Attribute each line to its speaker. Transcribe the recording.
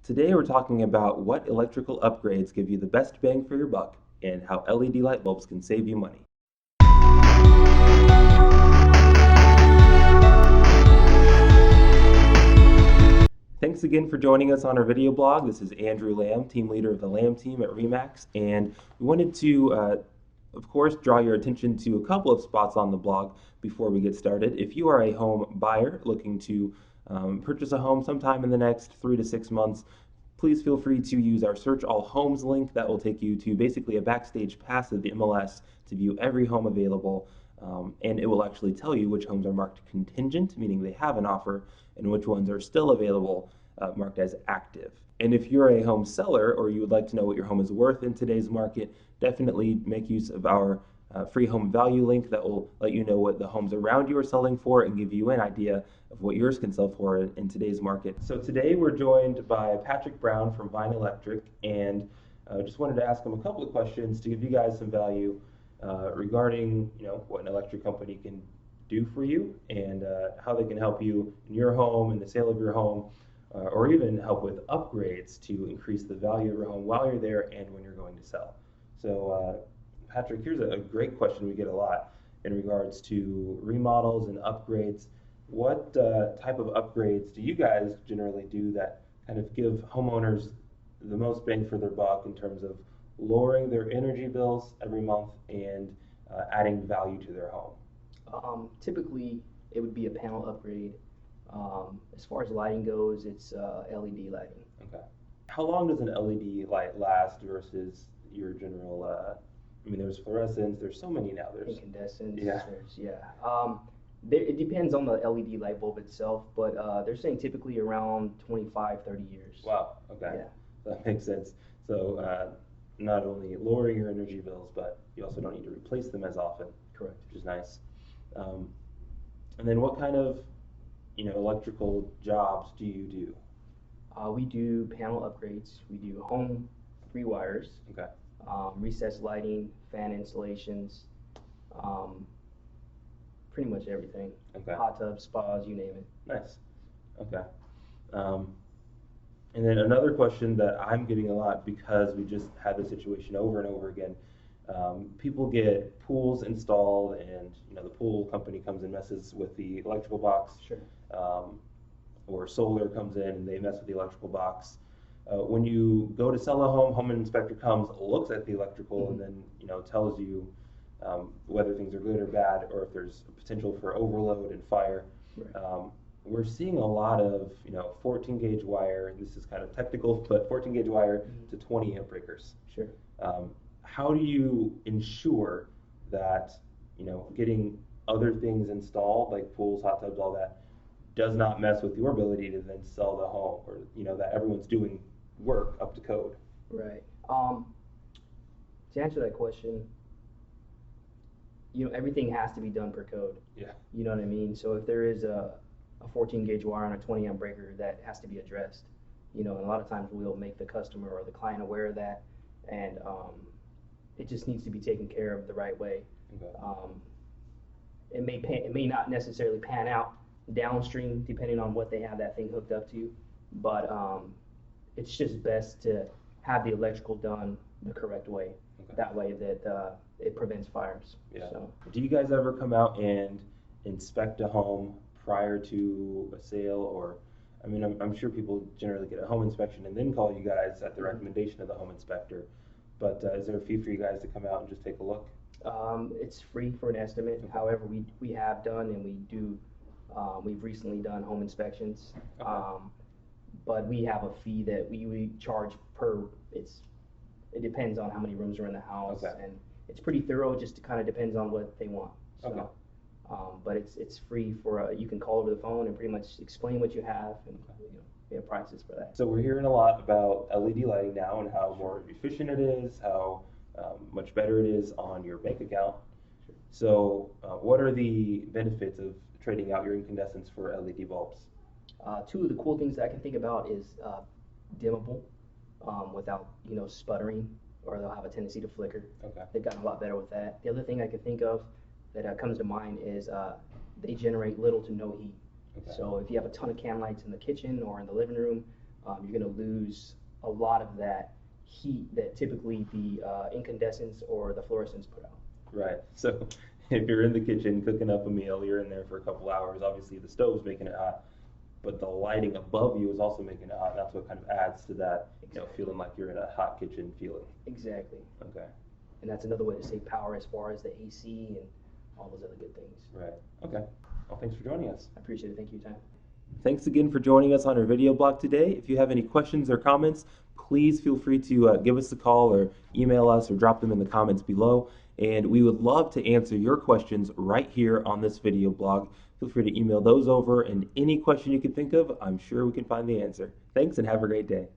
Speaker 1: Today we're talking about what electrical upgrades give you the best bang for your buck and how LED light bulbs can save you money. Thanks again for joining us on our video blog. This is Andrew Lamb, team leader of the Lamb team at Remax, and we wanted to, of course, draw your attention to a couple of spots on the blog before we get started. If you are a home buyer looking to purchase a home sometime in the next 3 to 6 months, please feel free to use our Search All Homes link. That will take you to basically a backstage pass of the MLS to view every home available, and it will actually tell you which homes are marked contingent, meaning they have an offer, and which ones are still available, marked as active. And if you're a home seller or you would like to know what your home is worth in today's market, definitely make use of our free home value link that will let you know what the homes around you are selling for and give you an idea of what yours can sell for in today's market. So today we're joined by Patrick Brown from Vine Electric, and just wanted to ask him a couple of questions to give you guys some value regarding what an electric company can do for you and how they can help you in your home, in the sale of your home, or even help with upgrades to increase the value of your home while you're there and when you're going to sell. So Patrick, here's a great question we get a lot in regards to remodels and upgrades. What type of upgrades do you guys generally do that kind of give homeowners the most bang for their buck in terms of lowering their energy bills every month and adding value to their home?
Speaker 2: Typically, it would be a panel upgrade. As far as lighting goes, it's LED lighting.
Speaker 1: Okay. How long does an LED light last versus your general? There's fluorescents. There's so many now. There's
Speaker 2: incandescents.
Speaker 1: Yeah.
Speaker 2: It depends on the LED light bulb itself, but they're saying typically around 25, 30 years.
Speaker 1: Wow. Okay.
Speaker 2: Yeah.
Speaker 1: That makes sense. So not only lowering your energy bills, but you also don't need to replace them as often.
Speaker 2: Correct.
Speaker 1: Which is nice. And then what kind of electrical jobs do you do?
Speaker 2: We do panel upgrades. We do home rewires.
Speaker 1: Okay.
Speaker 2: Recessed lighting, fan installations, pretty much everything.
Speaker 1: Okay.
Speaker 2: Hot tubs, spas, you name it.
Speaker 1: Nice. Okay. And then another question that I'm getting a lot, because we just had this situation over and over again, people get pools installed and the pool company comes and messes with the electrical box.
Speaker 2: Sure.
Speaker 1: Or solar comes in and they mess with the electrical box. When you go to sell a home, home inspector comes, looks at the electrical, and then tells you whether things are good or bad, or if there's a potential for overload and fire.
Speaker 2: Right.
Speaker 1: We're seeing a lot of 14 gauge wire. This is kind of technical, but 14 gauge wire to 20 amp breakers.
Speaker 2: Sure.
Speaker 1: How do you ensure that getting other things installed like pools, hot tubs, all that, does not mess with your ability to then sell the home, or that everyone's doing work up to code?
Speaker 2: Right. To answer that question, everything has to be done per code.
Speaker 1: Yeah.
Speaker 2: You know what I mean? So if there is a 14 gauge wire on a 20 amp breaker, that has to be addressed. And a lot of times we'll make the customer or the client aware of that, and it just needs to be taken care of the right way.
Speaker 1: Okay.
Speaker 2: It may not necessarily pan out downstream depending on what they have that thing hooked up to, but it's just best to have the electrical done the correct way. Okay. That way that it prevents fires.
Speaker 1: Yeah.
Speaker 2: So.
Speaker 1: Do you guys ever come out and inspect a home prior to a sale? Or I'm sure people generally get a home inspection and then call you guys at the recommendation of the home inspector, but is there a fee for you guys to come out and just take a look?
Speaker 2: It's free for an estimate. Okay. However, we have done and we do we've recently done home inspections. Okay. But we have a fee that we charge per. It depends on how many rooms are in the house. Okay. And it's pretty thorough. It just kind of depends on what they want. So, okay. But it's free for you can call over the phone and pretty much explain what you have, and we have prices for that.
Speaker 1: So we're hearing a lot about LED lighting now and how more efficient it is, how much better it is on your bank account. Sure. So what are the benefits of trading out your incandescents for LED bulbs?
Speaker 2: Two of the cool things that I can think about is dimmable without sputtering, or they'll have a tendency to flicker.
Speaker 1: Okay.
Speaker 2: They've gotten a lot better with that. The other thing I can think of that comes to mind is they generate little to no heat. Okay. So if you have a ton of can lights in the kitchen or in the living room, you're going to lose a lot of that heat that typically the incandescents or the fluorescents put out.
Speaker 1: Right. So if you're in the kitchen cooking up a meal, you're in there for a couple hours. Obviously, the stove's making it hot, but the lighting above you is also making it hot. That's what kind of adds to that, feeling like you're in a hot kitchen feeling.
Speaker 2: Exactly.
Speaker 1: Okay.
Speaker 2: And that's another way to save power as far as the AC and all those other good things.
Speaker 1: Right. Okay. Well, thanks for joining us.
Speaker 2: I appreciate it. Thank you, Tom.
Speaker 1: Thanks again for joining us on our video blog today. If you have any questions or comments, please feel free to give us a call or email us or drop them in the comments below. And we would love to answer your questions right here on this video blog. Feel free to email those over, and any question you can think of, I'm sure we can find the answer. Thanks and have a great day.